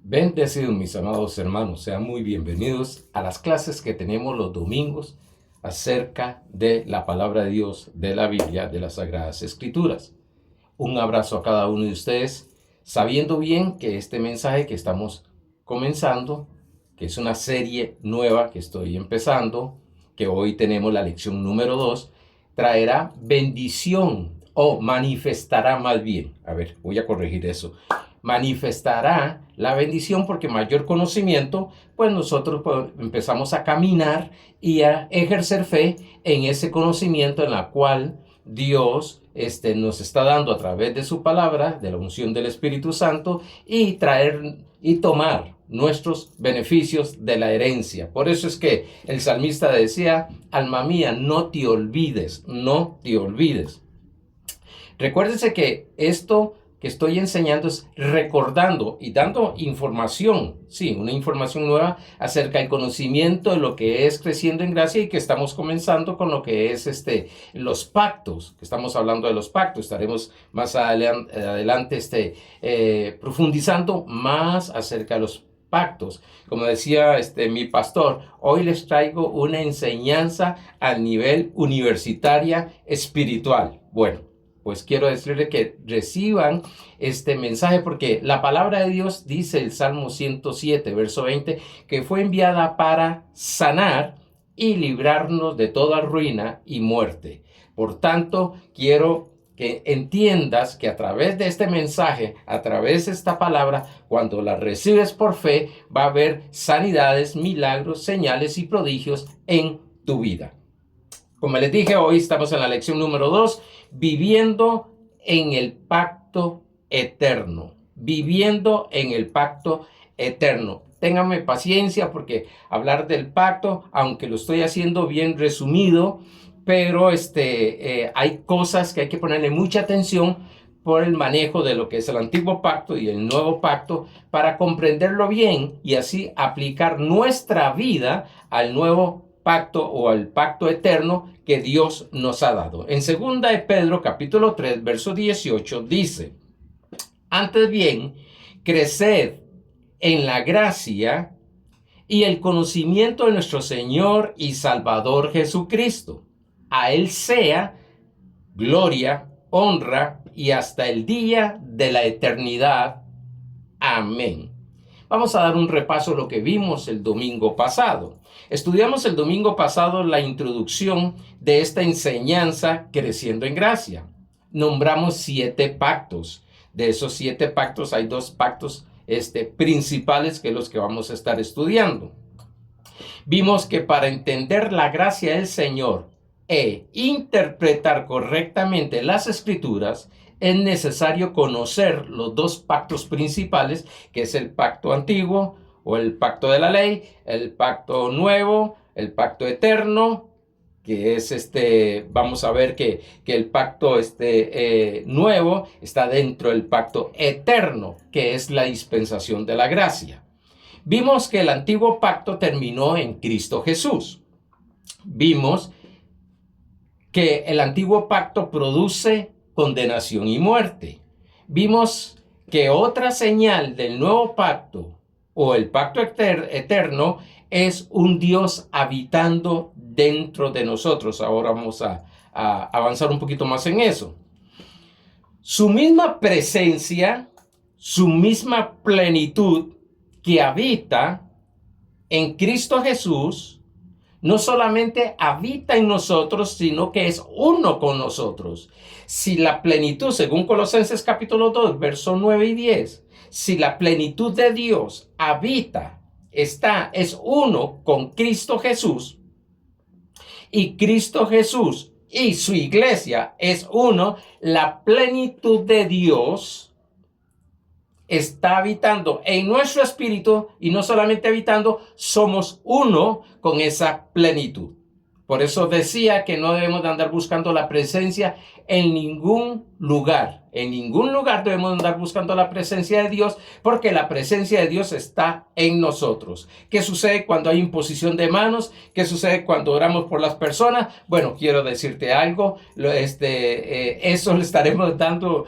Bendecidos mis amados hermanos, sean muy bienvenidos a las clases que tenemos los domingos acerca de la palabra de Dios, de la Biblia, de las Sagradas Escrituras. Un abrazo a cada uno de ustedes, sabiendo bien que este mensaje que estamos comenzando, que es una serie nueva que estoy empezando, que hoy tenemos la lección número 2, traerá bendición o manifestará más bien. A ver, voy a corregir eso. Manifestará la bendición porque mayor conocimiento, pues nosotros empezamos a caminar y a ejercer fe en ese conocimiento en la cual Dios nos está dando a través de su palabra, de la unción del Espíritu Santo, y traer y tomar nuestros beneficios de la herencia. Por eso es que el salmista decía: alma mía, no te olvides, no te olvides. Recuérdense que esto que estoy enseñando es recordando y dando información, sí, una información nueva acerca del conocimiento de lo que es creciendo en gracia, y que estamos comenzando con lo que es los pactos, que estamos hablando de los pactos. Estaremos más adelante profundizando más acerca de los pactos. Como decía mi pastor, hoy les traigo una enseñanza al nivel universitaria espiritual. Bueno, pues quiero decirles que reciban este mensaje, porque la palabra de Dios dice, el Salmo 107, verso 20, que fue enviada para sanar y librarnos de toda ruina y muerte. Por tanto, quiero que entiendas que a través de este mensaje, a través de esta palabra, cuando la recibes por fe, va a haber sanidades, milagros, señales y prodigios en tu vida. Como les dije, hoy estamos en la lección número 2, viviendo en el pacto eterno. Viviendo en el pacto eterno. Ténganme paciencia, porque hablar del pacto, aunque lo estoy haciendo bien resumido, pero hay cosas que hay que ponerle mucha atención por el manejo de lo que es el antiguo pacto y el nuevo pacto, para comprenderlo bien y así aplicar nuestra vida al nuevo pacto o al pacto eterno que Dios nos ha dado. En 2 de Pedro capítulo 3 verso 18 dice: antes bien, creced en la gracia y el conocimiento de nuestro Señor y Salvador Jesucristo. A Él sea gloria, honra y hasta el día de la eternidad. Amén. Vamos a dar un repaso de lo que vimos el domingo pasado. Estudiamos el domingo pasado la introducción de esta enseñanza creciendo en gracia. Nombramos 7 pactos. De esos 7 pactos hay 2 pactos principales, que es los que vamos a estar estudiando. Vimos que para entender la gracia del Señor e interpretar correctamente las Escrituras, es necesario conocer los 2 pactos principales, que es el pacto antiguo o el pacto de la ley, el pacto nuevo, el pacto eterno, que es vamos a ver que el pacto nuevo está dentro del pacto eterno, que es la dispensación de la gracia. Vimos que el antiguo pacto terminó en Cristo Jesús. Vimos que el antiguo pacto produce condenación y muerte. Vimos que otra señal del nuevo pacto o el pacto eterno es un Dios habitando dentro de nosotros. Ahora vamos a avanzar un poquito más en eso. Su misma presencia, su misma plenitud que habita en Cristo Jesús, no solamente habita en nosotros, sino que es uno con nosotros. Si la plenitud, según Colosenses capítulo 2, versos 9 y 10, si la plenitud de Dios habita, es uno con Cristo Jesús, y Cristo Jesús y su iglesia es uno, la plenitud de Dios está habitando en nuestro espíritu, y no solamente habitando, somos uno con esa plenitud. Por eso decía que no debemos de andar buscando la presencia en ningún lugar. En ningún lugar debemos andar buscando la presencia de Dios, porque la presencia de Dios está en nosotros. ¿Qué sucede cuando hay imposición de manos? ¿Qué sucede cuando oramos por las personas? Bueno, quiero decirte algo. Eso le estaremos dando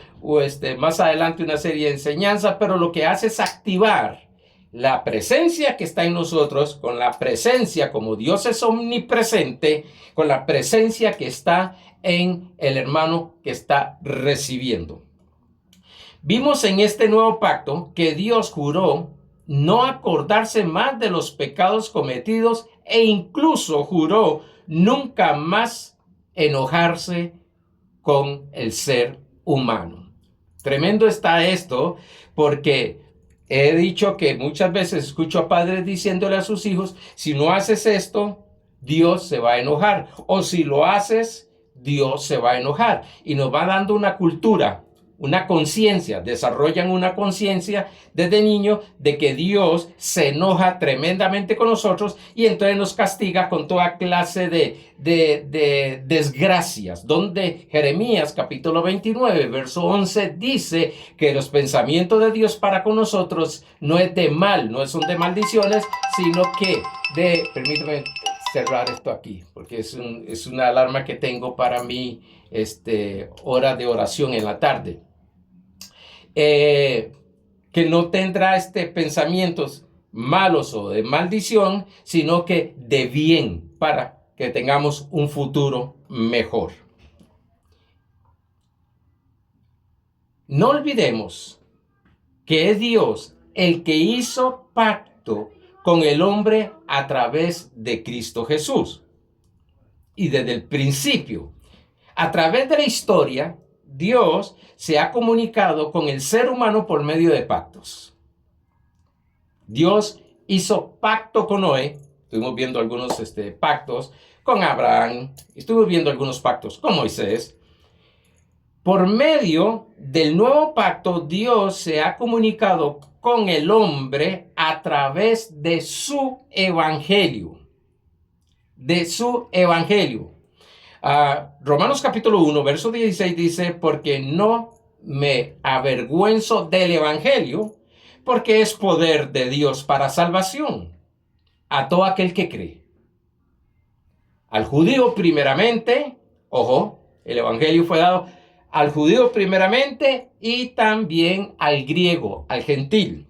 más adelante una serie de enseñanzas, pero lo que hace es activar la presencia que está en nosotros, con la presencia, como Dios es omnipresente, con la presencia que está en el hermano que está recibiendo. Vimos en este nuevo pacto que Dios juró no acordarse más de los pecados cometidos e incluso juró nunca más enojarse con el ser humano. Tremendo está esto, porque he dicho que muchas veces escucho a padres diciéndole a sus hijos, si no haces esto, Dios se va a enojar, o si lo haces, Dios se va a enojar. Y nos va dando una cultura, una conciencia, desarrollan una conciencia desde niño de que Dios se enoja tremendamente con nosotros y entonces nos castiga con toda clase de desgracias, donde Jeremías capítulo 29, verso 11 dice que los pensamientos de Dios para con nosotros no es de mal, no son de maldiciones, sino que permítame cerrar esto aquí, porque es una alarma que tengo para mi hora de oración en la tarde. Que no tendrá pensamientos malos o de maldición, sino que de bien, para que tengamos un futuro mejor. No olvidemos que es Dios el que hizo pacto con el hombre a través de Cristo Jesús. Y desde el principio, a través de la historia, Dios se ha comunicado con el ser humano por medio de pactos. Dios hizo pacto con Noé. Estuvimos viendo algunos pactos con Abraham. Estuvimos viendo algunos pactos con Moisés. Por medio del nuevo pacto, Dios se ha comunicado con el hombre a través de su evangelio. De su evangelio. Romanos capítulo 1, verso 16 dice, porque no me avergüenzo del evangelio, porque es poder de Dios para salvación a todo aquel que cree. Al judío primeramente, ojo, el evangelio fue dado al judío primeramente y también al griego, al gentil.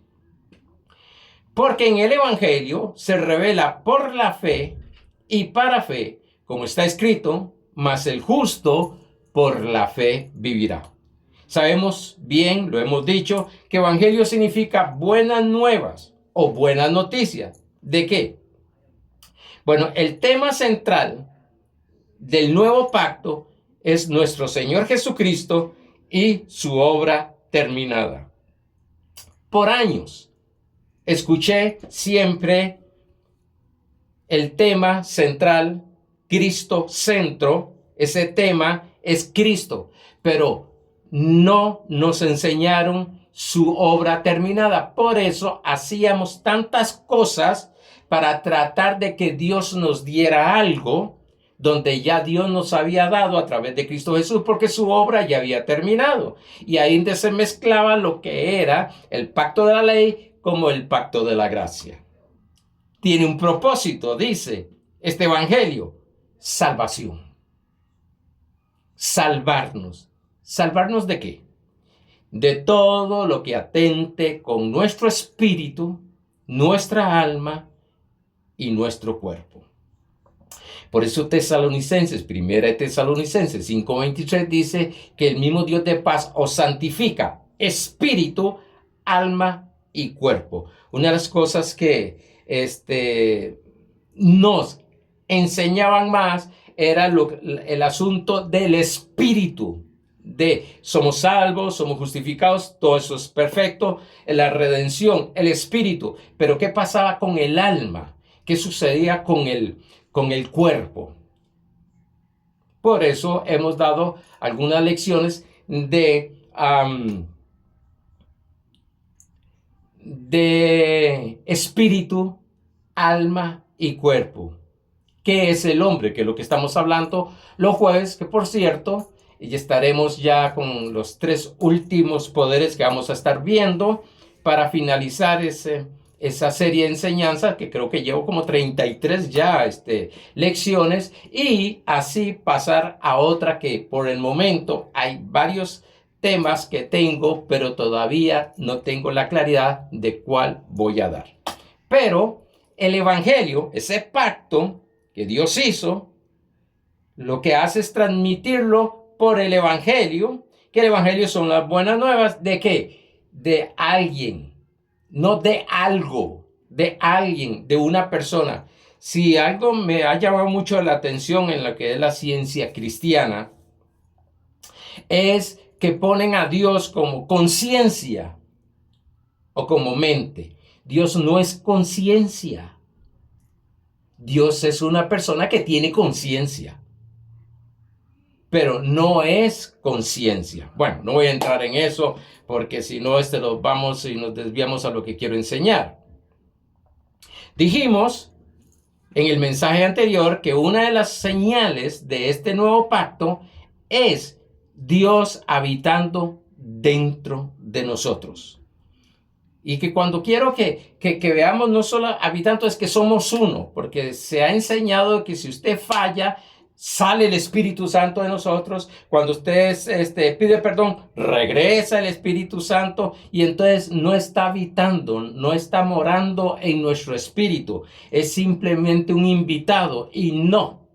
Porque en el evangelio se revela por la fe y para fe, como está escrito, mas el justo por la fe vivirá. Sabemos bien, lo hemos dicho, que evangelio significa buenas nuevas o buenas noticias. ¿De qué? Bueno, el tema central del nuevo pacto es nuestro Señor Jesucristo y su obra terminada. Por años escuché siempre el tema central, Cristo centro. Ese tema es Cristo, pero no nos enseñaron su obra terminada. Por eso hacíamos tantas cosas para tratar de que Dios nos diera algo donde ya Dios nos había dado a través de Cristo Jesús, porque su obra ya había terminado. Y ahí se mezclaba lo que era el pacto de la ley como el pacto de la gracia. Tiene un propósito, dice este evangelio: salvación. Salvarnos. ¿Salvarnos de qué? De todo lo que atente con nuestro espíritu, nuestra alma y nuestro cuerpo. Por eso Tesalonicenses, 1 Tesalonicenses 5:23 dice que el mismo Dios de paz os santifica, espíritu, alma y cuerpo. Una de las cosas que nos enseñaban más era el asunto del espíritu, somos salvos, somos justificados, todo eso es perfecto, la redención, el espíritu. Pero ¿qué pasaba con el alma? ¿Qué sucedía con el cuerpo? Por eso hemos dado algunas lecciones de espíritu, alma y cuerpo. ¿Qué es el hombre? Que es lo que estamos hablando los jueves, que por cierto, y estaremos ya con los 3 últimos poderes que vamos a estar viendo para finalizar esa serie de enseñanzas, que creo que llevo como 33 ya lecciones, y así pasar a otra que por el momento hay varios temas que tengo, pero todavía no tengo la claridad de cuál voy a dar. Pero el evangelio, ese pacto que Dios hizo, lo que hace es transmitirlo por el evangelio, que el evangelio son las buenas nuevas de ¿qué? De alguien, no de algo, de alguien, de una persona. Si algo me ha llamado mucho la atención en lo que es la ciencia cristiana, es que ponen a Dios como conciencia o como mente. Dios no es conciencia. Dios es una persona que tiene conciencia, pero no es conciencia. Bueno, no voy a entrar en eso porque si no, lo vamos y nos desviamos a lo que quiero enseñar. Dijimos en el mensaje anterior que una de las señales de este nuevo pacto es Dios habitando dentro de nosotros. Y que cuando quiero que veamos no solo habitando, es que somos uno, porque se ha enseñado que si usted falla, sale el Espíritu Santo de nosotros. Cuando usted pide perdón, regresa el Espíritu Santo y entonces no está habitando, no está morando en nuestro espíritu. Es simplemente un invitado y no.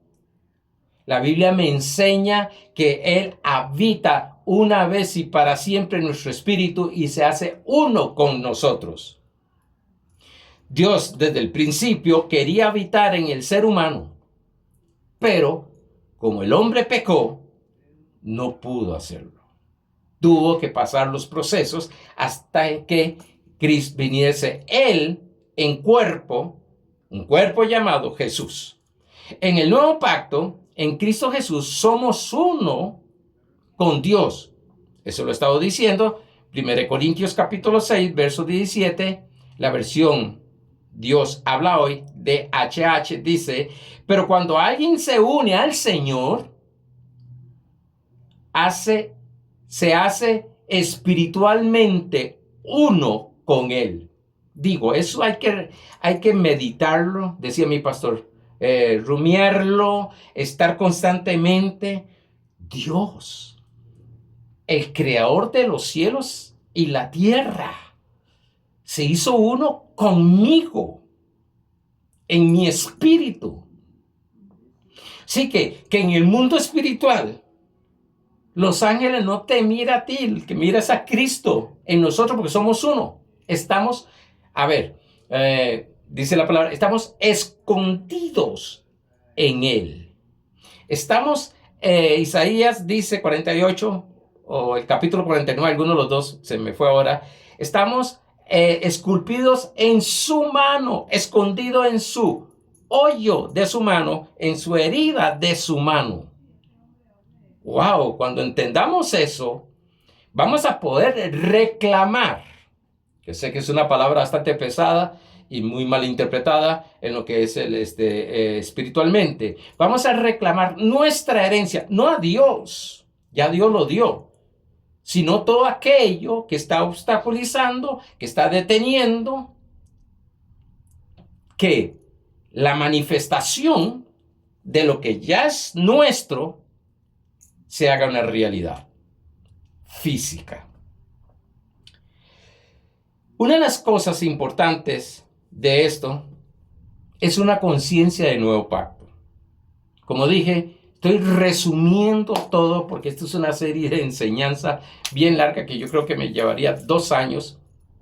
La Biblia me enseña que Él habita una vez y para siempre en nuestro espíritu y se hace uno con nosotros. Dios desde el principio quería habitar en el ser humano, pero como el hombre pecó, no pudo hacerlo. Tuvo que pasar los procesos hasta que Cristo viniese Él en cuerpo, un cuerpo llamado Jesús. En el nuevo pacto, en Cristo Jesús, somos uno con Dios. Eso lo he estado diciendo. 1 Corintios capítulo 6, verso 17, la versión Dios habla hoy de HH dice, pero cuando alguien se une al Señor, se hace espiritualmente uno con Él. Digo, eso hay que meditarlo, decía mi pastor, rumiarlo, estar constantemente. Dios, el creador de los cielos y la tierra, se hizo uno conmigo, en mi espíritu. Así que en el mundo espiritual, los ángeles no te miran a ti, que miras a Cristo en nosotros porque somos uno. Estamos, dice la palabra, estamos escondidos en Él. Estamos, Isaías dice 48, o el capítulo 49, alguno de los dos, se me fue ahora. Estamos esculpidos en su mano, escondido en su hoyo de su mano, en su herida de su mano. Wow, cuando entendamos eso, vamos a poder reclamar, que sé que es una palabra bastante pesada y muy mal interpretada en lo que es espiritualmente. Vamos a reclamar nuestra herencia, no a Dios, ya Dios lo dio, sino todo aquello que está obstaculizando, que está deteniendo, que la manifestación de lo que ya es nuestro se haga una realidad física. Una de las cosas importantes de esto es una conciencia de nuevo pacto. Como dije, estoy resumiendo todo porque esto es una serie de enseñanza bien larga que yo creo que me llevaría 2 años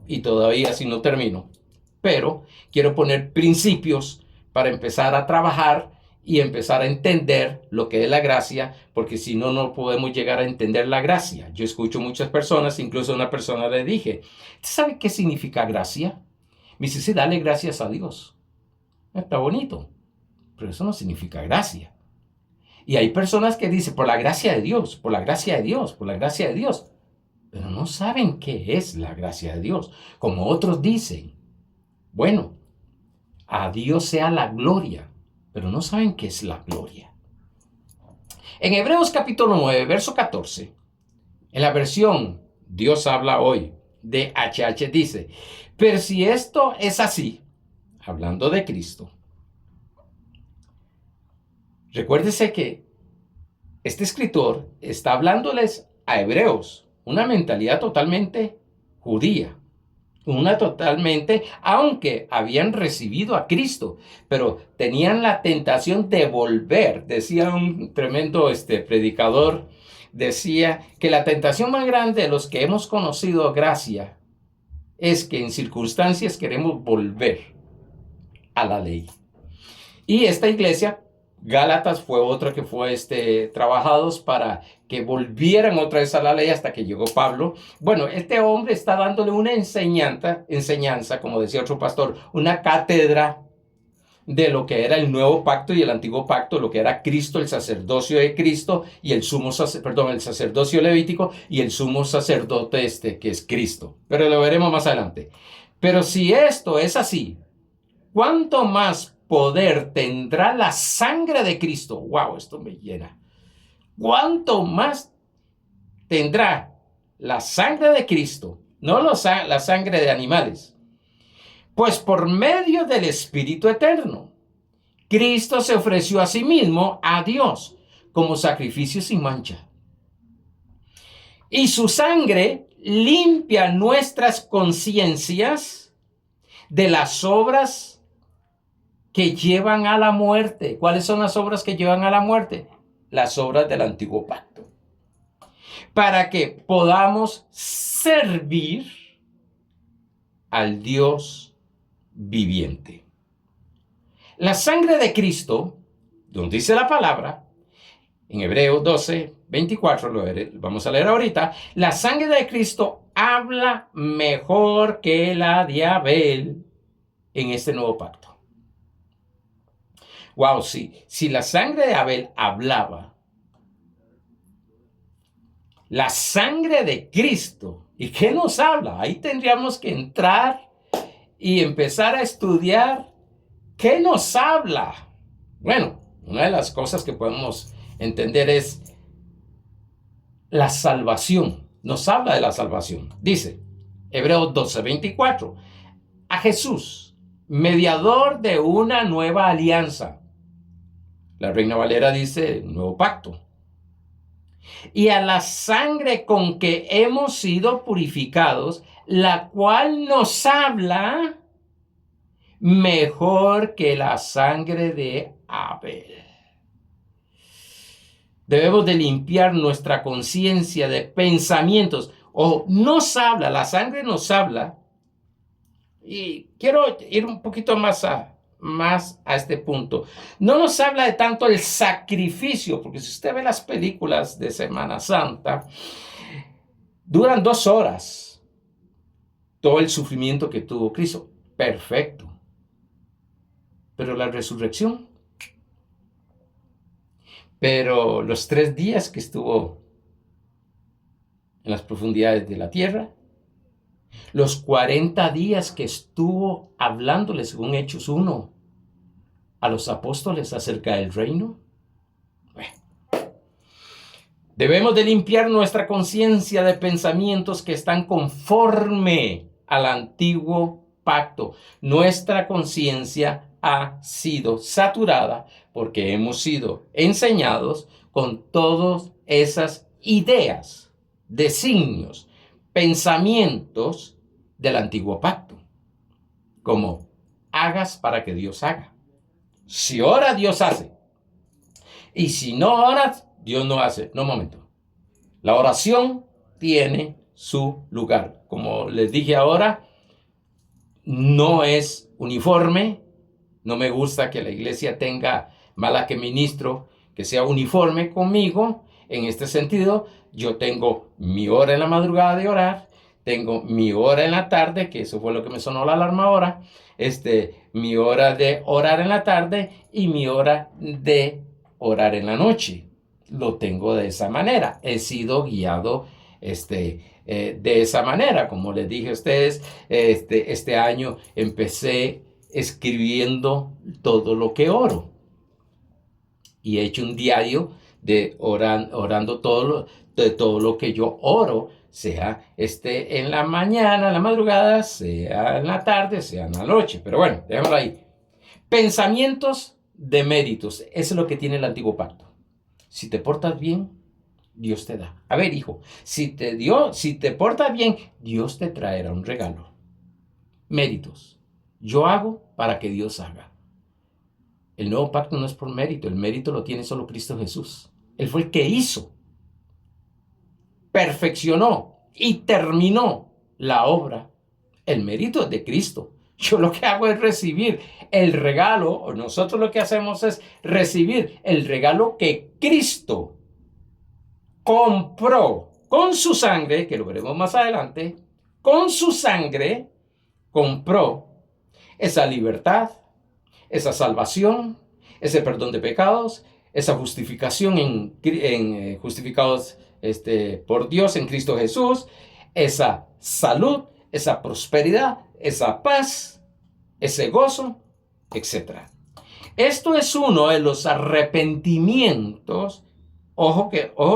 y todavía así no termino. Pero quiero poner principios para empezar a trabajar y empezar a entender lo que es la gracia, porque si no, no podemos llegar a entender la gracia. Yo escucho muchas personas, incluso a una persona le dije, ¿usted sabe qué significa gracia? Me dice, sí, dale gracias a Dios. Está bonito, pero eso no significa gracia. Y hay personas que dicen, por la gracia de Dios, por la gracia de Dios, por la gracia de Dios, pero no saben qué es la gracia de Dios. Como otros dicen, bueno, a Dios sea la gloria, pero no saben qué es la gloria. En Hebreos capítulo 9, verso 14, en la versión Dios habla hoy de HH dice, pero si esto es así, hablando de Cristo, recuérdese que este escritor está hablándoles a hebreos, una mentalidad totalmente judía. Una totalmente, aunque habían recibido a Cristo, pero tenían la tentación de volver. Decía un tremendo predicador, decía que la tentación más grande de los que hemos conocido gracia es que en circunstancias queremos volver a la ley. Y esta iglesia, Gálatas, fue otra que fue trabajados para que volvieran otra vez a la ley hasta que llegó Pablo. Bueno, este hombre está dándole una enseñanza, como decía otro pastor, una cátedra de lo que era el nuevo pacto y el antiguo pacto, lo que era Cristo, el sacerdocio de Cristo y el sacerdocio levítico y el sumo sacerdote que es Cristo. Pero lo veremos más adelante. Pero si esto es así, ¿cuánto más poder tendrá la sangre de Cristo? ¡Wow! Esto me llena. ¿Cuánto más tendrá la sangre de Cristo? No la sangre de animales. Pues por medio del Espíritu Eterno, Cristo se ofreció a sí mismo a Dios como sacrificio sin mancha. Y su sangre limpia nuestras conciencias de las obras que llevan a la muerte. ¿Cuáles son las obras que llevan a la muerte? Las obras del antiguo pacto. Para que podamos servir al Dios viviente. La sangre de Cristo, donde dice la palabra, en Hebreos 12, 24, vamos a leer ahorita, la sangre de Cristo habla mejor que la de Abel en este nuevo pacto. Wow, si la sangre de Abel hablaba, la sangre de Cristo, ¿y qué nos habla? Ahí tendríamos que entrar y empezar a estudiar qué nos habla. Bueno, una de las cosas que podemos entender es la salvación. Nos habla de la salvación. Dice, Hebreos 12, 24, a Jesús, mediador de una nueva alianza. La Reina Valera dice, nuevo pacto. Y a la sangre con que hemos sido purificados, la cual nos habla mejor que la sangre de Abel. Debemos de limpiar nuestra conciencia de pensamientos. O nos habla, la sangre nos habla. Y quiero ir un poquito más a este punto. No nos habla de tanto el sacrificio, porque si usted ve las películas de Semana Santa, duran 2 horas. Todo el sufrimiento que tuvo Cristo, perfecto. Pero la resurrección, pero los 3 días que estuvo en las profundidades de la tierra, los 40 días que estuvo hablándole, según Hechos 1, a los apóstoles acerca del reino. Bueno, debemos de limpiar nuestra conciencia de pensamientos que están conforme al antiguo pacto. Nuestra conciencia ha sido saturada porque hemos sido enseñados con todas esas ideas, designios, pensamientos del antiguo pacto. Como hagas para que Dios haga. Si ora, Dios hace. Y si no oras, Dios no hace. No, momento. La oración tiene su lugar. Como les dije ahora, no es uniforme. No me gusta que la iglesia tenga, mala que ministro, que sea uniforme conmigo. En este sentido, yo tengo mi hora en la madrugada de orar, tengo mi hora en la tarde, que eso fue lo que me sonó la alarma ahora, mi hora de orar en la tarde y mi hora de orar en la noche. Lo tengo de esa manera. He sido guiado de esa manera. Como les dije a ustedes, este año empecé escribiendo todo lo que oro. Y he hecho un diario de orando de todo lo que yo oro, sea en la mañana, en la madrugada, sea en la tarde, sea en la noche. Pero bueno, déjalo ahí. Pensamientos de méritos. Eso es lo que tiene el antiguo pacto. Si te portas bien, Dios te da. A ver, hijo, si te portas bien, Dios te traerá un regalo. méritos. Yo hago para que Dios haga. El nuevo pacto no es por mérito, el mérito lo tiene solo Cristo Jesús. Él fue el que hizo, perfeccionó y terminó la obra. El mérito es de Cristo. Yo lo que hago es recibir el regalo, o nosotros lo que hacemos es recibir el regalo que Cristo compró con su sangre, que lo veremos más adelante, con su sangre compró esa libertad, esa salvación, ese perdón de pecados, esa justificación justificados por Dios en Cristo Jesús, esa salud, esa prosperidad, esa paz, ese gozo, etc. Esto es uno de los arrepentimientos. Ojo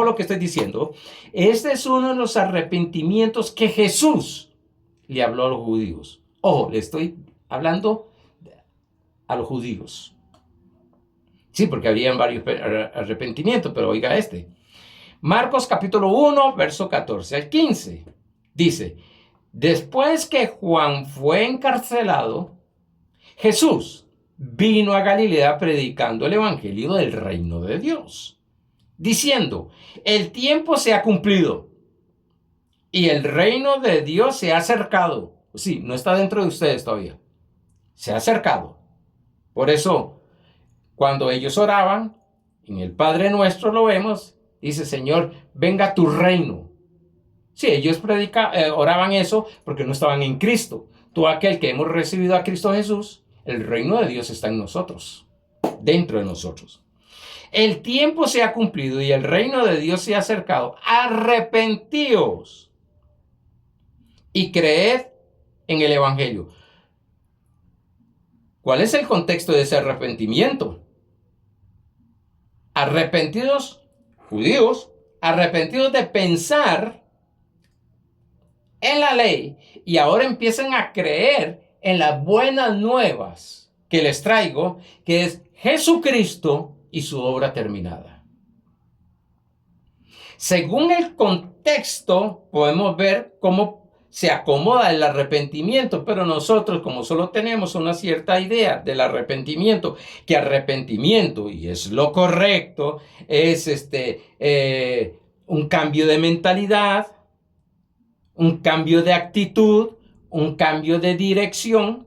lo que estoy diciendo. Este es uno de los arrepentimientos que Jesús le habló a los judíos. Ojo, le estoy hablando a los judíos. Sí, porque habrían varios arrepentimientos, pero oiga este. Marcos capítulo 1, verso 14 al 15. Dice, después que Juan fue encarcelado, Jesús vino a Galilea predicando el evangelio del reino de Dios, diciendo, el tiempo se ha cumplido y el reino de Dios se ha acercado. Sí, no está dentro de ustedes todavía. Se ha acercado. Por eso, cuando ellos oraban, en el Padre Nuestro lo vemos, dice, Señor, venga tu reino. Sí, ellos oraban eso porque no estaban en Cristo. Todo aquel que hemos recibido a Cristo Jesús, el reino de Dios está en nosotros, dentro de nosotros. El tiempo se ha cumplido y el reino de Dios se ha acercado. Arrepentíos y creed en el evangelio. ¿Cuál es el contexto de ese arrepentimiento? Arrepentidos, judíos, arrepentidos de pensar en la ley y ahora empiezan a creer en las buenas nuevas que les traigo, que es Jesucristo y su obra terminada. Según el contexto, podemos ver cómo se acomoda el arrepentimiento, pero nosotros, como solo tenemos una cierta idea del arrepentimiento, que arrepentimiento, y es lo correcto, es un cambio de mentalidad, un cambio de actitud, un cambio de dirección,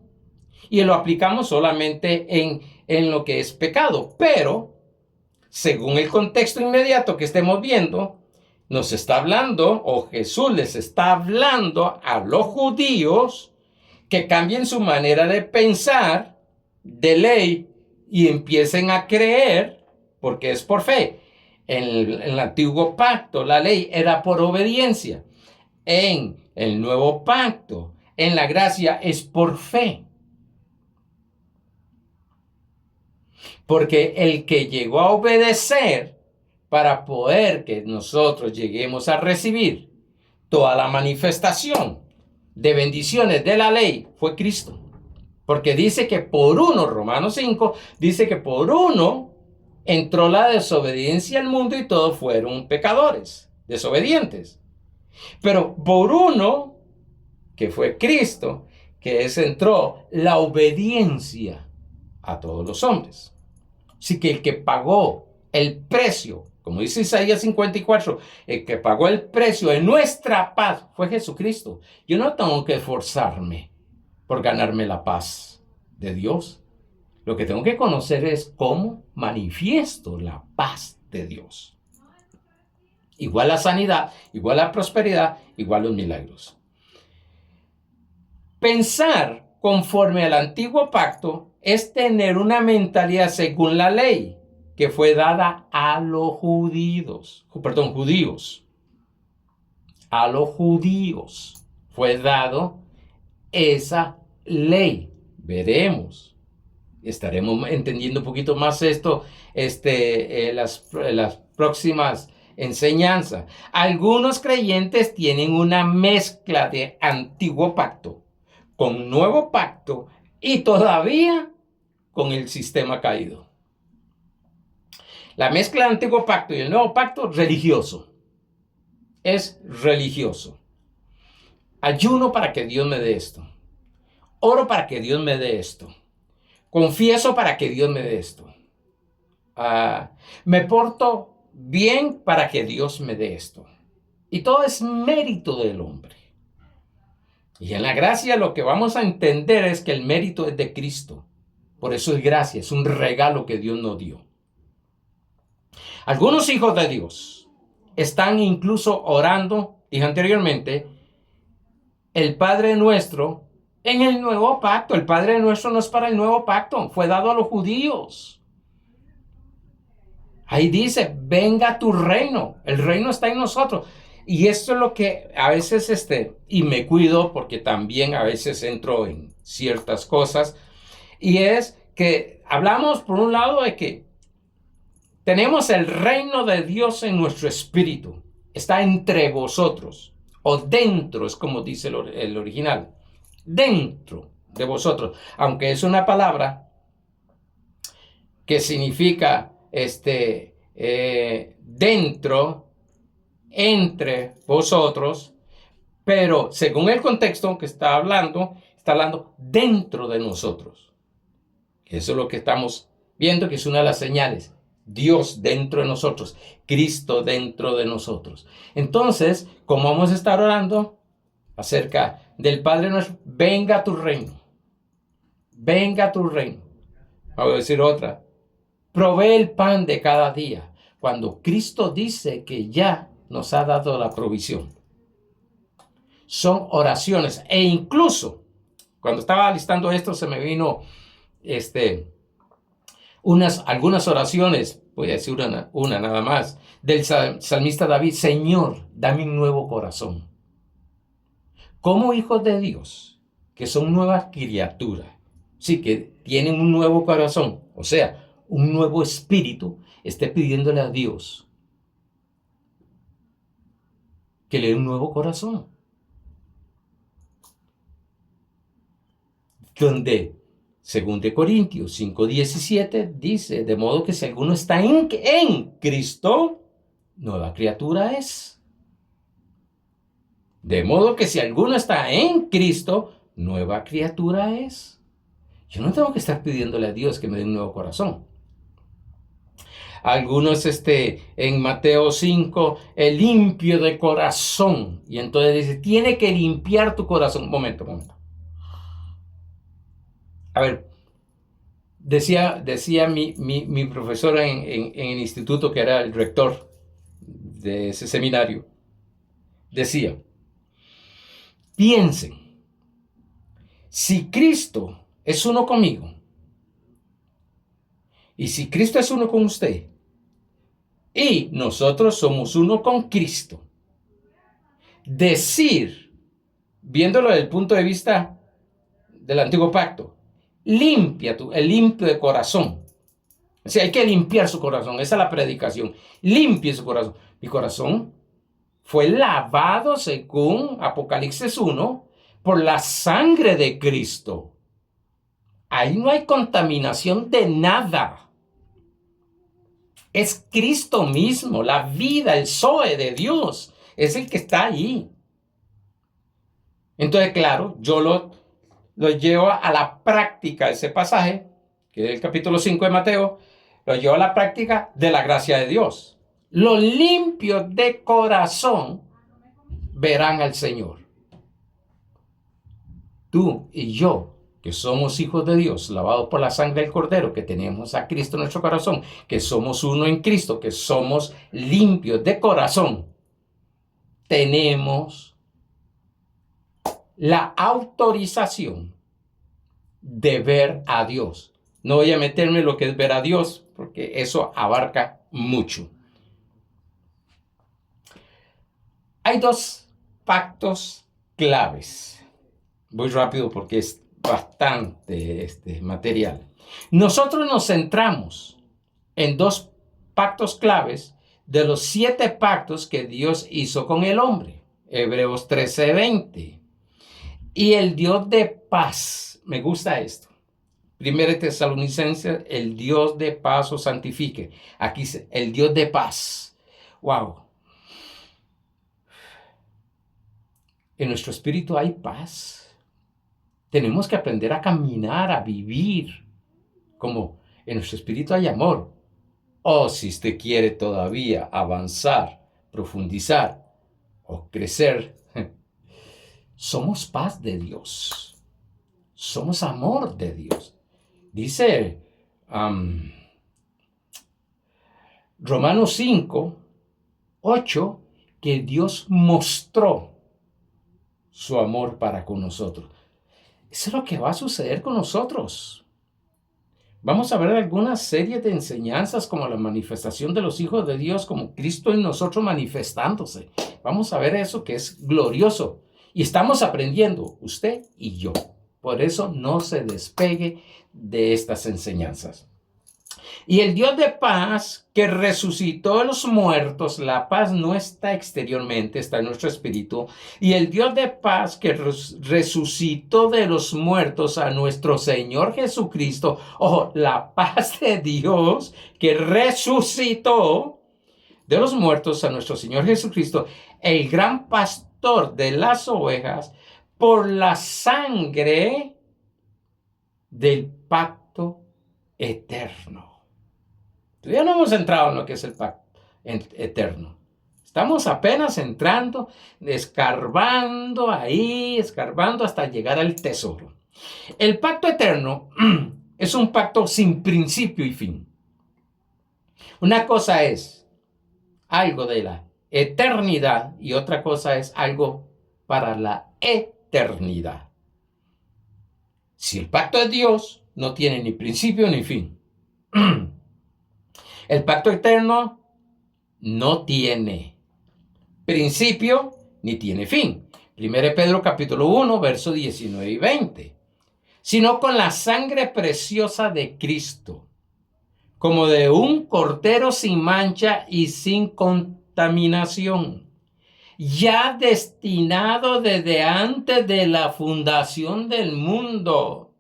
y lo aplicamos solamente en lo que es pecado. Pero, según el contexto inmediato que estemos viendo, nos está hablando, o Jesús les está hablando a los judíos que cambien su manera de pensar de ley y empiecen a creer, porque es por fe. En el antiguo pacto, la ley era por obediencia. En el nuevo pacto, en la gracia, es por fe. Porque el que llegó a obedecer para poder que nosotros lleguemos a recibir toda la manifestación de bendiciones de la ley fue Cristo. Porque dice que por uno, Romanos 5, dice que por uno entró la desobediencia al mundo y todos fueron pecadores, desobedientes. Pero por uno, que fue Cristo, entró la obediencia a todos los hombres. Así que el que pagó el precio, como dice Isaías 54, el que pagó el precio de nuestra paz fue Jesucristo. Yo no tengo que esforzarme por ganarme la paz de Dios. Lo que tengo que conocer es cómo manifiesto la paz de Dios. Igual la sanidad, igual la prosperidad, igual los milagros. Pensar conforme al antiguo pacto es tener una mentalidad según la ley que fue dada a los judíos. A los judíos fue dado esa ley. Veremos. Estaremos entendiendo un poquito más esto las próximas enseñanzas. Algunos creyentes tienen una mezcla de antiguo pacto con nuevo pacto y todavía con el sistema caído. La mezcla del antiguo pacto y el nuevo pacto, religioso. Es religioso. Ayuno para que Dios me dé esto. Oro para que Dios me dé esto. Confieso para que Dios me dé esto. Me porto bien para que Dios me dé esto. Y todo es mérito del hombre. Y en la gracia lo que vamos a entender es que el mérito es de Cristo. Por eso es gracia, es un regalo que Dios nos dio. Algunos hijos de Dios están incluso orando, dije anteriormente, el Padre Nuestro en el nuevo pacto. El Padre Nuestro no es para el nuevo pacto, fue dado a los judíos. Ahí dice, venga tu reino. El reino está en nosotros. Y esto es lo que a veces, y me cuido porque también a veces entro en ciertas cosas. Y es que hablamos por un lado de que tenemos el reino de Dios en nuestro espíritu. Está entre vosotros. O dentro, es como dice el original. Dentro de vosotros. Aunque es una palabra que significa dentro, entre vosotros, pero según el contexto que está hablando dentro de nosotros. Eso es lo que estamos viendo, que es una de las señales. Dios dentro de nosotros, Cristo dentro de nosotros. Entonces, como vamos a estar orando acerca del Padre nuestro, venga tu reino, venga tu reino. Vamos a decir otra, provee el pan de cada día, cuando Cristo dice que ya nos ha dado la provisión. Son oraciones, e incluso cuando estaba listando esto se me vino algunas oraciones, voy a decir una nada más, del salmista David. Señor, dame un nuevo corazón. Como hijos de Dios, que son nuevas criaturas, sí, que tienen un nuevo corazón, o sea, un nuevo espíritu, esté pidiéndole a Dios que le dé un nuevo corazón. Donde, según de Corintios 5:17, dice, de modo que si alguno está en Cristo, nueva criatura es. De modo que si alguno está en Cristo, nueva criatura es. Yo no tengo que estar pidiéndole a Dios que me dé un nuevo corazón. Algunos en Mateo 5, el limpio de corazón. Y entonces dice, tiene que limpiar tu corazón. Un momento. A ver, decía mi profesora en el instituto, que era el rector de ese seminario, decía, piensen, si Cristo es uno conmigo, y si Cristo es uno con usted, y nosotros somos uno con Cristo, decir, viéndolo desde el punto de vista del antiguo pacto, el limpio de corazón. O sea, hay que limpiar su corazón. Esa es la predicación. Limpie su corazón. Mi corazón fue lavado, según Apocalipsis 1, por la sangre de Cristo. Ahí no hay contaminación de nada. Es Cristo mismo, la vida, el Zoe de Dios, es el que está ahí. Entonces, claro, yo lo llevo a la práctica, ese pasaje, que es el capítulo 5 de Mateo, lo llevo a la práctica de la gracia de Dios. Los limpios de corazón verán al Señor. Tú y yo, que somos hijos de Dios, lavados por la sangre del Cordero, que tenemos a Cristo en nuestro corazón, que somos uno en Cristo, que somos limpios de corazón, tenemos la autorización de ver a Dios. No voy a meterme en lo que es ver a Dios, porque eso abarca mucho. Hay dos pactos claves. Voy rápido porque es bastante material. Nosotros nos centramos en dos pactos claves de los 7 pactos que Dios hizo con el hombre. Hebreos 13:20. Y el Dios de paz, me gusta esto. 1 Tesalonicenses, el Dios de paz os santifique. Aquí dice, el Dios de paz. Wow. En nuestro espíritu hay paz. Tenemos que aprender a caminar, a vivir, como en nuestro espíritu hay amor. O si usted quiere todavía avanzar, profundizar o crecer, somos paz de Dios. Somos amor de Dios. Dice Romanos 5:8, que Dios mostró su amor para con nosotros. Eso es lo que va a suceder con nosotros. Vamos a ver alguna serie de enseñanzas como la manifestación de los hijos de Dios, como Cristo en nosotros manifestándose. Vamos a ver eso que es glorioso. Y estamos aprendiendo, usted y yo. Por eso no se despegue de estas enseñanzas. Y el Dios de paz que resucitó a los muertos, la paz no está exteriormente, está en nuestro espíritu. Y el Dios de paz que resucitó de los muertos a nuestro Señor Jesucristo, ojo, la paz de Dios que resucitó de los muertos a nuestro Señor Jesucristo, el gran pastor de las ovejas, por la sangre del pacto eterno. Todavía no hemos entrado en lo que es el pacto eterno. Estamos apenas entrando, escarbando hasta llegar al tesoro. El pacto eterno es un pacto sin principio y fin. Una cosa es algo de la eternidad y otra cosa es algo para la eternidad. Si el pacto es Dios, no tiene ni principio ni fin. El pacto eterno no tiene principio ni tiene fin. 1 Pedro capítulo 1, versos 19 y 20. Sino con la sangre preciosa de Cristo, como de un cordero sin mancha y sin contaminación, ya destinado desde antes de la fundación del mundo.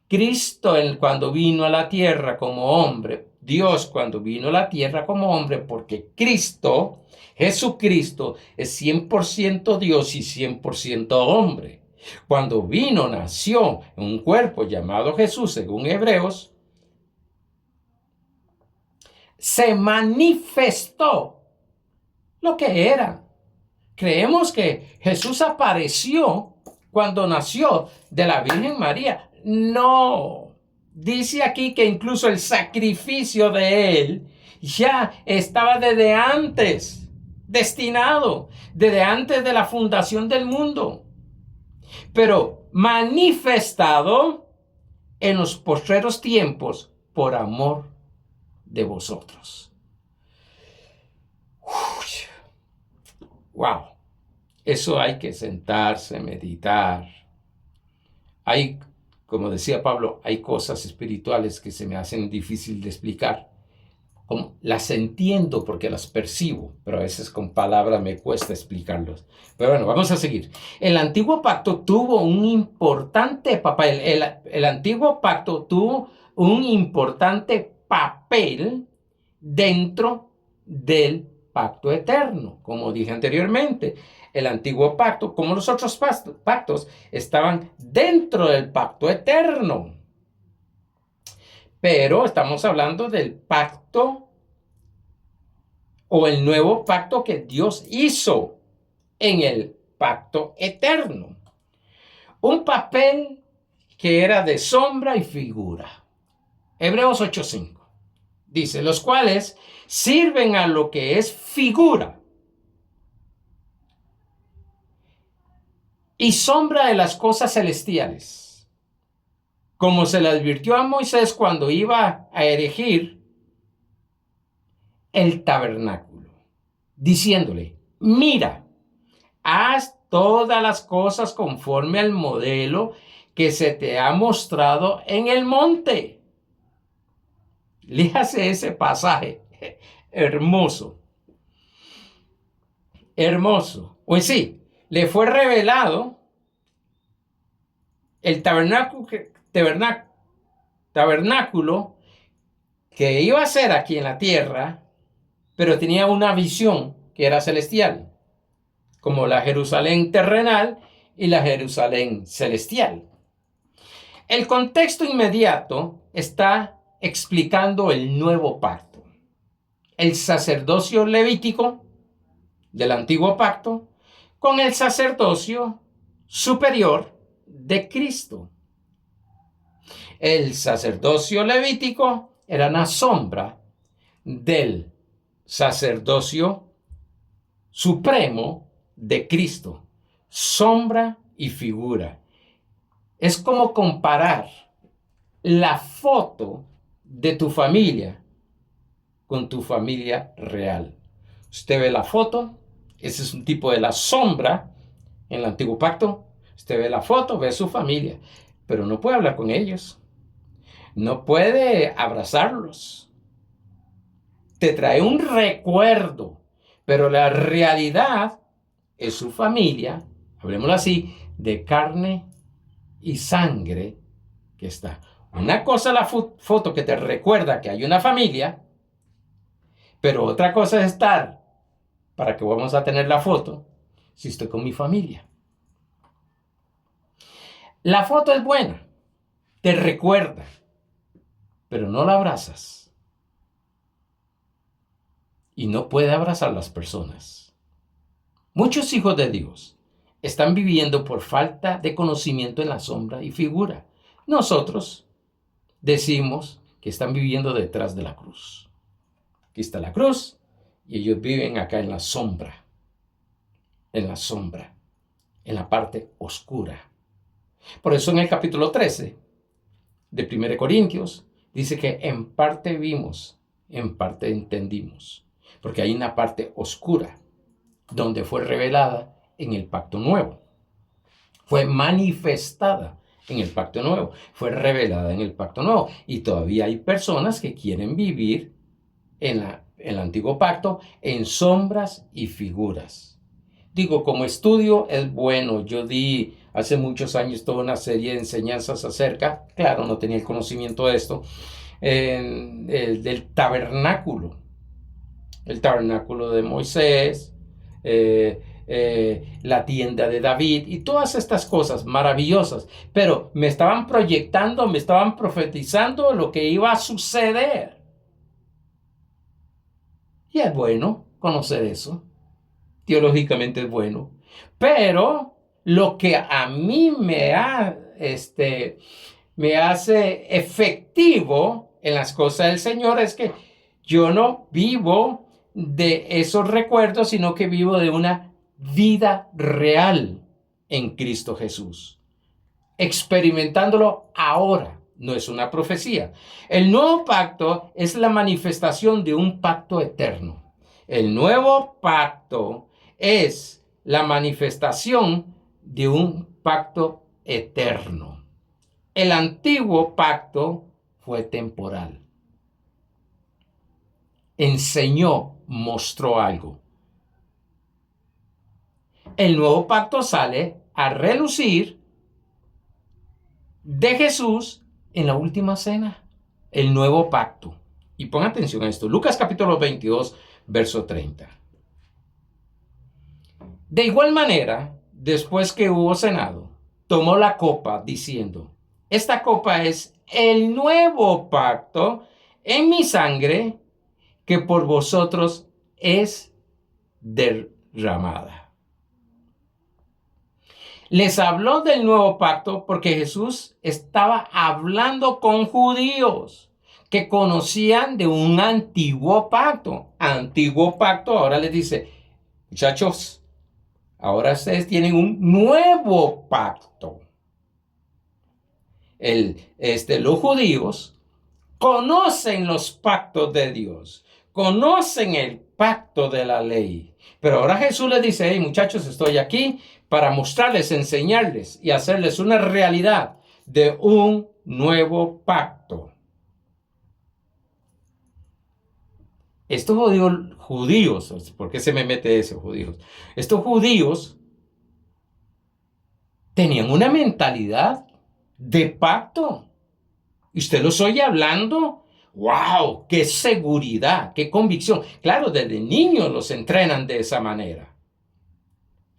Cristo, cuando vino a la tierra como hombre, Dios cuando vino a la tierra como hombre, porque Cristo, Jesucristo, es 100% Dios y 100% hombre. Cuando vino, nació en un cuerpo llamado Jesús, según Hebreos, se manifestó lo que era. Creemos que Jesús apareció cuando nació de la Virgen María. No, dice aquí que incluso el sacrificio de él ya estaba desde antes, destinado, desde antes de la fundación del mundo, pero manifestado en los postreros tiempos por amor de vosotros. Wow, eso hay que sentarse, meditar. Como decía Pablo, hay cosas espirituales que se me hacen difícil de explicar. Las entiendo porque las percibo, pero a veces con palabras me cuesta explicarlos. Pero bueno, vamos a seguir. El antiguo pacto tuvo un importante papel. El antiguo pacto tuvo un importante papel dentro del pacto eterno. Como dije anteriormente, el antiguo pacto, como los otros pactos, estaban dentro del pacto eterno. Pero estamos hablando del pacto o el nuevo pacto que Dios hizo en el pacto eterno. Un papel que era de sombra y figura. Hebreos 8:5 dice, los cuales sirven a lo que es figura y sombra de las cosas celestiales, como se le advirtió a Moisés cuando iba a erigir el tabernáculo, diciéndole, mira, haz todas las cosas conforme al modelo que se te ha mostrado en el monte. Léase ese pasaje, hermoso, hermoso. Pues sí, le fue revelado el tabernáculo que iba a ser aquí en la tierra, pero tenía una visión que era celestial, como la Jerusalén terrenal y la Jerusalén celestial. El contexto inmediato está explicando el nuevo pacto. El sacerdocio levítico del antiguo pacto con el sacerdocio superior de Cristo. El sacerdocio levítico era una sombra del sacerdocio supremo de Cristo, sombra y figura. Es como comparar la foto de tu familia con tu familia real. Usted ve la foto, ese es un tipo de la sombra en el antiguo pacto. Usted ve la foto, ve su familia, pero no puede hablar con ellos, no puede abrazarlos. Te trae un recuerdo, pero la realidad es su familia, hablemoslo así, de carne y sangre que está. Una cosa es la foto que te recuerda que hay una familia, pero otra cosa es estar, para que vamos a tener la foto, si estoy con mi familia. La foto es buena, te recuerda, pero no la abrazas. Y no puede abrazar a las personas. Muchos hijos de Dios están viviendo por falta de conocimiento en la sombra y figura. Nosotros decimos que están viviendo detrás de la cruz. Aquí está la cruz y ellos viven acá en la sombra, en la parte oscura. Por eso en el capítulo 13 de 1 Corintios dice que en parte vimos, en parte entendimos, porque hay una parte oscura donde fue revelada en el pacto nuevo, fue manifestada en el pacto nuevo, fue revelada en el pacto nuevo, y todavía hay personas que quieren vivir en el antiguo pacto en sombras y figuras. Digo, como estudio es bueno. Yo di hace muchos años toda una serie de enseñanzas acerca, claro, no tenía el conocimiento de esto, del tabernáculo. El tabernáculo de Moisés, la tienda de David y todas estas cosas maravillosas. Pero me estaban proyectando, me estaban profetizando lo que iba a suceder. Y es bueno conocer eso. Teológicamente es bueno. Pero lo que a mí me hace efectivo en las cosas del Señor es que yo no vivo de esos recuerdos, sino que vivo de una vida real en Cristo Jesús. Experimentándolo ahora. No es una profecía. El nuevo pacto es la manifestación de un pacto eterno. El nuevo pacto es la manifestación de un pacto eterno. El antiguo pacto fue temporal. Enseñó, mostró algo. El nuevo pacto sale a relucir de Jesús en la última cena. El nuevo pacto. Y pon atención a esto. Lucas capítulo 22, verso 30. De igual manera, después que hubo cenado, tomó la copa diciendo: esta copa es el nuevo pacto en mi sangre, que por vosotros es derramada. Les habló del nuevo pacto porque Jesús estaba hablando con judíos que conocían de un antiguo pacto. Antiguo pacto, ahora les dice: muchachos, ahora ustedes tienen un nuevo pacto. Los judíos conocen los pactos de Dios, conocen el pacto de la ley. Pero ahora Jesús les dice: hey, muchachos, estoy aquí para mostrarles, enseñarles y hacerles una realidad de un nuevo pacto. Estos judíos, ¿por qué se me mete eso, judíos? Estos judíos tenían una mentalidad de pacto. Y usted los oye hablando, ¡wow! ¡Qué seguridad! ¡Qué convicción! Claro, desde niños los entrenan de esa manera.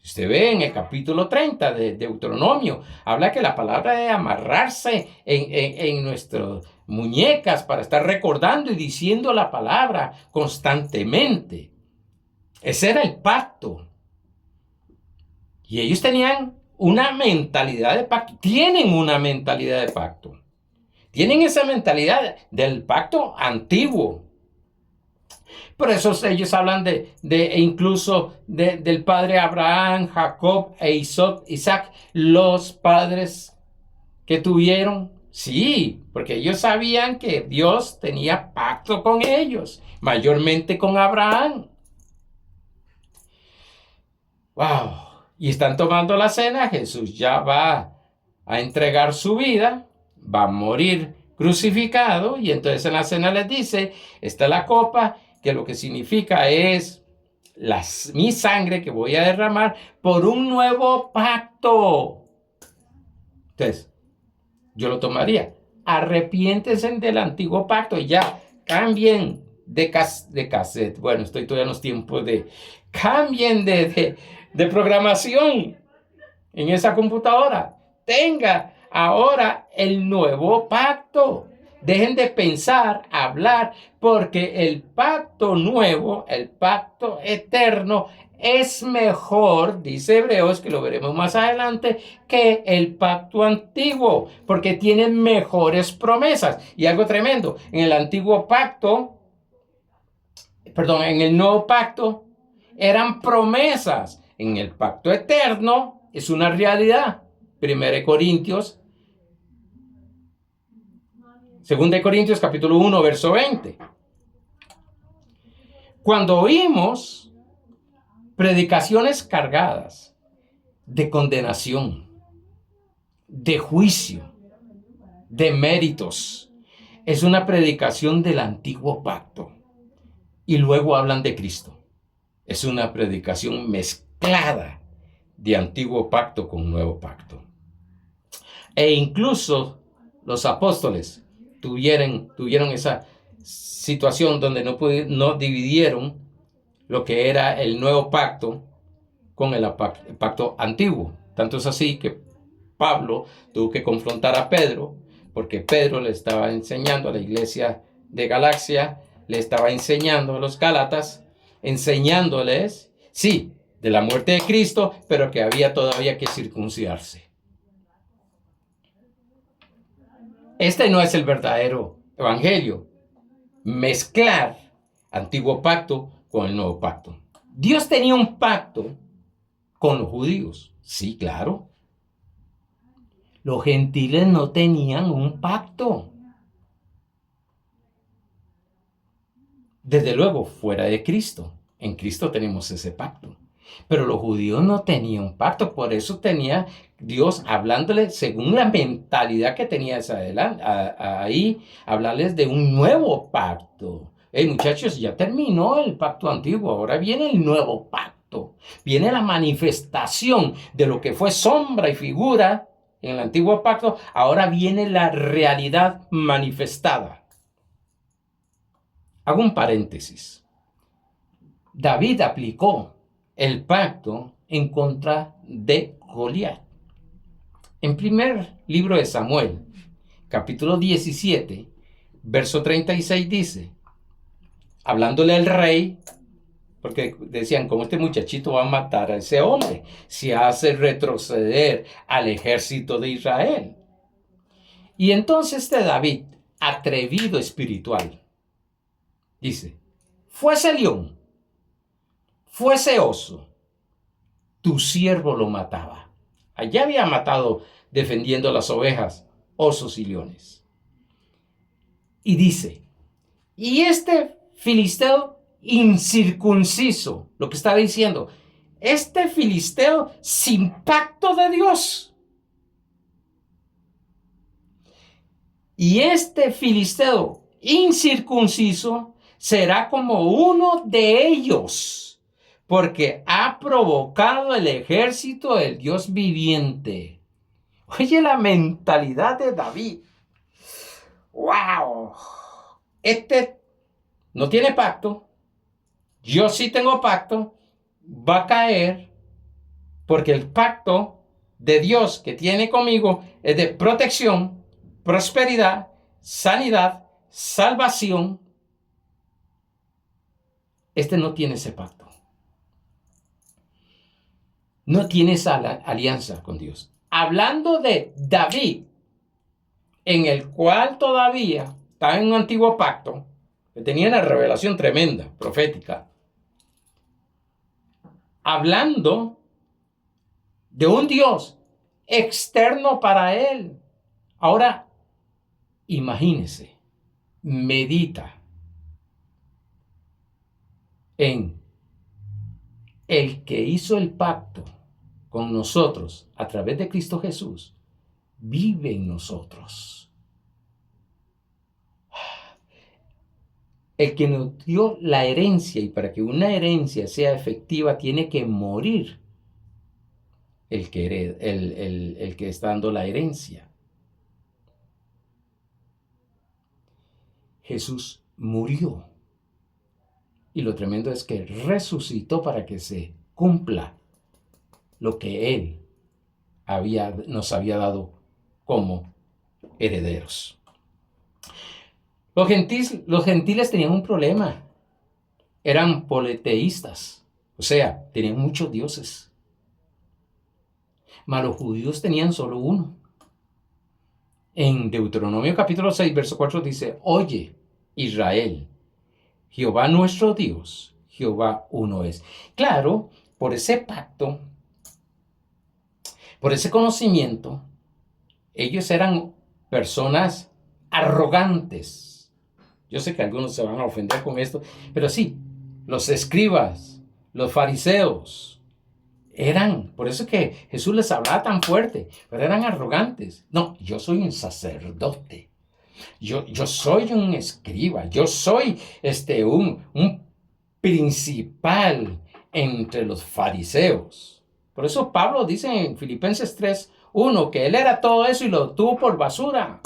Usted ve en el capítulo 30 de Deuteronomio, habla que la palabra de amarrarse en nuestras muñecas para estar recordando y diciendo la palabra constantemente. Ese era el pacto. Y ellos tenían una mentalidad de pacto, tienen una mentalidad de pacto. Tienen esa mentalidad del pacto antiguo. Por eso ellos hablan incluso del padre Abraham, Jacob e Isaac, los padres que tuvieron. Sí, porque ellos sabían que Dios tenía pacto con ellos, mayormente con Abraham. ¡Wow! Y están tomando la cena, Jesús ya va a entregar su vida, va a morir crucificado, y entonces en la cena les dice, esta es la copa, que lo que significa es mi sangre que voy a derramar por un nuevo pacto. Entonces, yo lo tomaría. Arrepiéntense del antiguo pacto y ya, cambien de cassette. Bueno, estoy todavía en los tiempos cambien de programación en esa computadora. Tenga ahora el nuevo pacto. Dejen de pensar, hablar, porque el pacto nuevo, el pacto eterno, es mejor, dice Hebreos, que lo veremos más adelante, que el pacto antiguo, porque tiene mejores promesas. Y algo tremendo, en el antiguo pacto, en el nuevo pacto, eran promesas. En el pacto eterno es una realidad. 2 Corintios capítulo 1, verso 20. Cuando oímos predicaciones cargadas de condenación, de juicio, de méritos, es una predicación del antiguo pacto. Y luego hablan de Cristo. Es una predicación mezclada de antiguo pacto con nuevo pacto. E incluso los apóstoles tuvieron esa situación donde no dividieron lo que era el nuevo pacto con el pacto antiguo. Tanto es así que Pablo tuvo que confrontar a Pedro, porque Pedro le estaba enseñando a la iglesia de Galacia, le estaba enseñando a los Gálatas, enseñándoles, sí, de la muerte de Cristo, pero que había todavía que circuncidarse. Este no es el verdadero evangelio. Mezclar antiguo pacto con el nuevo pacto. Dios tenía un pacto con los judíos. Sí, claro. Los gentiles no tenían un pacto. Desde luego, fuera de Cristo. En Cristo tenemos ese pacto. Pero los judíos no tenían un pacto. Por eso tenía Dios hablándole según la mentalidad que tenía ahí, hablarles de un nuevo pacto. Hey, muchachos, ya terminó el pacto antiguo. Ahora viene el nuevo pacto. Viene la manifestación de lo que fue sombra y figura en el antiguo pacto. Ahora viene la realidad manifestada. Hago un paréntesis. David aplicó el pacto en contra de Goliat. En primer libro de Samuel, capítulo 17, verso 36 dice, hablándole al rey, porque decían, ¿cómo este muchachito va a matar a ese hombre si hace retroceder al ejército de Israel? Y entonces David, atrevido espiritual, dice, fuese león, fuese oso, tu siervo lo mataba. Allá había matado defendiendo las ovejas, osos y leones. Y dice, y este filisteo incircunciso, lo que estaba diciendo, este filisteo sin pacto de Dios. Y este filisteo incircunciso será como uno de ellos, porque ha provocado el ejército del Dios viviente. Oye la mentalidad de David. ¡Wow! Este no tiene pacto. Yo sí tengo pacto. Va a caer. Porque el pacto de Dios que tiene conmigo es de protección, prosperidad, sanidad, salvación. Este no tiene ese pacto. No tiene esa alianza con Dios. Hablando de David, en el cual todavía está en un antiguo pacto, que tenía una revelación tremenda, profética. Hablando de un Dios externo para él. Ahora, imagínese, medita en el que hizo el pacto con nosotros a través de Cristo Jesús, vive en nosotros. El que nos dio la herencia, y para que una herencia sea efectiva tiene que morir el que está dando la herencia. Jesús murió. Y lo tremendo es que resucitó para que se cumpla lo que Él nos había dado como herederos. Los gentiles tenían un problema. Eran politeístas. O sea, tenían muchos dioses. Mas los judíos tenían solo uno. En Deuteronomio capítulo 6, verso 4 dice: Oye, Israel, Jehová nuestro Dios, Jehová uno es. Claro, por ese pacto, por ese conocimiento, ellos eran personas arrogantes. Yo sé que algunos se van a ofender con esto, pero sí, los escribas, los fariseos, por eso que Jesús les hablaba tan fuerte, pero eran arrogantes. No, yo soy un sacerdote. Yo soy un escriba, yo soy un principal entre los fariseos. Por eso Pablo dice en Filipenses 3:1 que él era todo eso y lo tuvo por basura.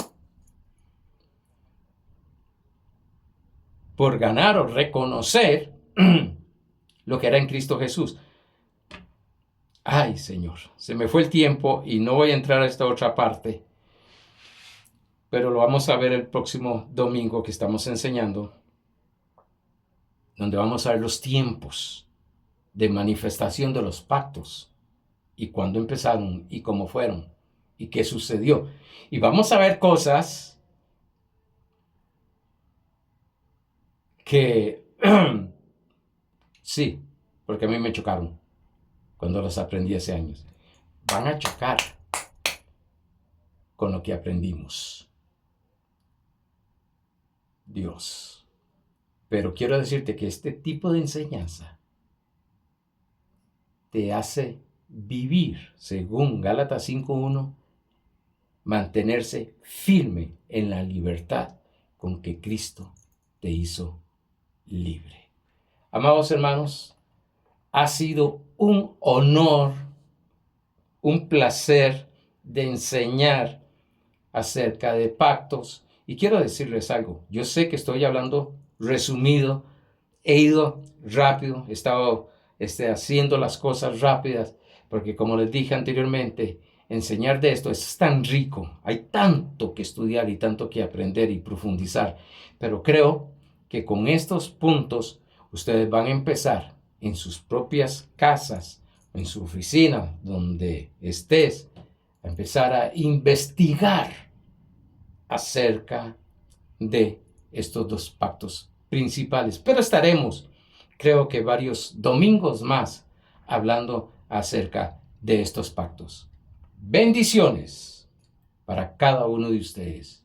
Por ganar o reconocer lo que era en Cristo Jesús. Ay, Señor, se me fue el tiempo y no voy a entrar a esta otra parte. Pero lo vamos a ver el próximo domingo que estamos enseñando, donde vamos a ver los tiempos de manifestación de los pactos y cuándo empezaron y cómo fueron y qué sucedió. Y vamos a ver cosas que sí, porque a mí me chocaron cuando las aprendí hace años. Van a chocar con lo que aprendimos. Dios. Pero quiero decirte que este tipo de enseñanza te hace vivir, según Gálatas 5:1, mantenerse firme en la libertad con que Cristo te hizo libre. Amados hermanos, ha sido un honor, un placer de enseñar acerca de pactos. Y quiero decirles algo, yo sé que estoy hablando resumido, he ido rápido, he estado haciendo las cosas rápidas, porque como les dije anteriormente, enseñar de esto es tan rico, hay tanto que estudiar y tanto que aprender y profundizar, pero creo que con estos puntos ustedes van a empezar en sus propias casas, en su oficina, donde estés, a empezar a investigar acerca de estos dos pactos principales. Pero estaremos, creo que varios domingos más, hablando acerca de estos pactos. Bendiciones para cada uno de ustedes.